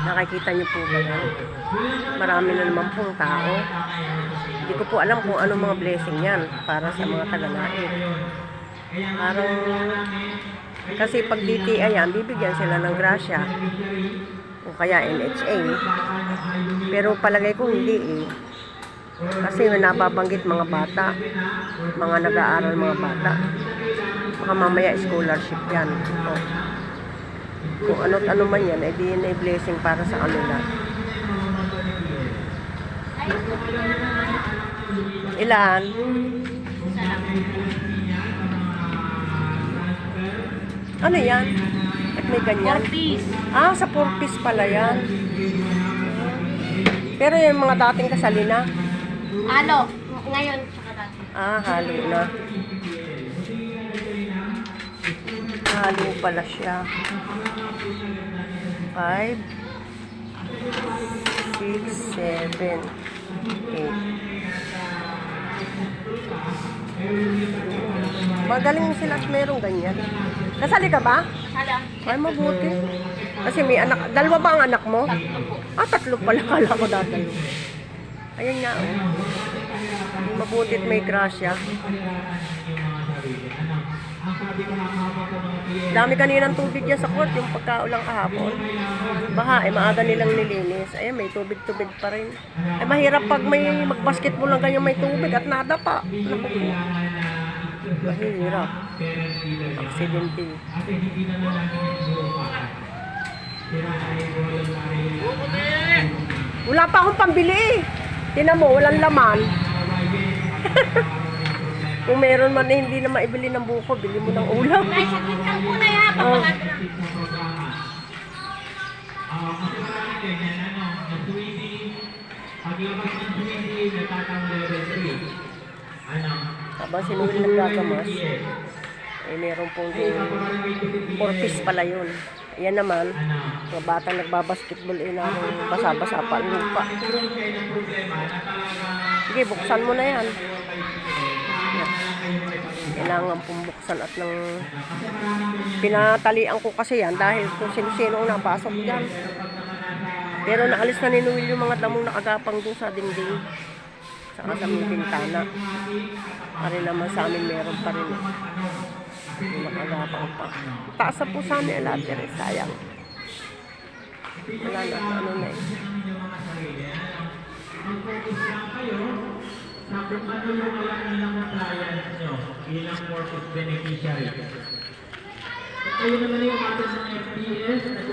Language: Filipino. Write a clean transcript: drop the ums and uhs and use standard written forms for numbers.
Nakikita niyo po ba yan? Marami na naman pong tao. Hindi ko po alam kung anong mga blessing yan para sa mga taga-naik. Parang, kasi pag DTI yan, bibigyan sila ng grasya. O kaya NHA. Pero palagay ko hindi eh. Kasi nababanggit mga bata. Mga nag-aaral mga bata. Baka mamaya scholarship yan. O, kung ano't ano man yan, di yun ay blessing para sa kanila. Ilan? Ano yan? At may ganyan? 4 piece. Ah, sa 4 piece pala yan. Pero yung mga dating kasalina? Ano? Ngayon, tsaka dati. Ah, halo na. Halo pala siya. 5, 6, 7, 8. Magaling sila at merong ganyan. Kasali ka ba? Sala. Ay, mabuti. Kasi may anak. Dalawa ba ang anak mo? Ah, 3 pala. Kala ko dadalo. Ayan nga, oh. Mabutit may grasya. Dami kaninang tubig yan sa court, yung pagkaulang kahapon. Baha, maaga nilang nilinis. Ayan, may tubig-tubig pa rin. Ay, mahirap pag may mag-basketball lang ganyan may tubig at nada pa. Naku po. Mahirap. Aksidente. Wala pa akong pambili. Tinan mo, walang laman. Kung meron man na hindi na maibili ng buko, bili mo ng ulam. Guys, saglit lang po na yan. Oh. Habang sinuwi nagkakamas, eh meron pong 4 piece pala yun. Ayan naman, mga batang nagbabasketball eh na basa-basa pa ang lupa. Sige, buksan mo na yan. Kailangan pong buksan at nang pinatalian ko kasi yan dahil kung sino-sino ang napasok dyan. Pero naalis na ni Noel yung mga damong nakagapang doon sa dingding. Saka sa may bintana. Pari naman sa amin meron pa rin. Yung nakagapang pa. Taas na po sa amin ang lahat eh. Sayang. Wala na. Ano na eh. Sa kung ano yung alam nilang clients nyo bilang mortgage beneficiary. At kayo naman yung mga ng FPS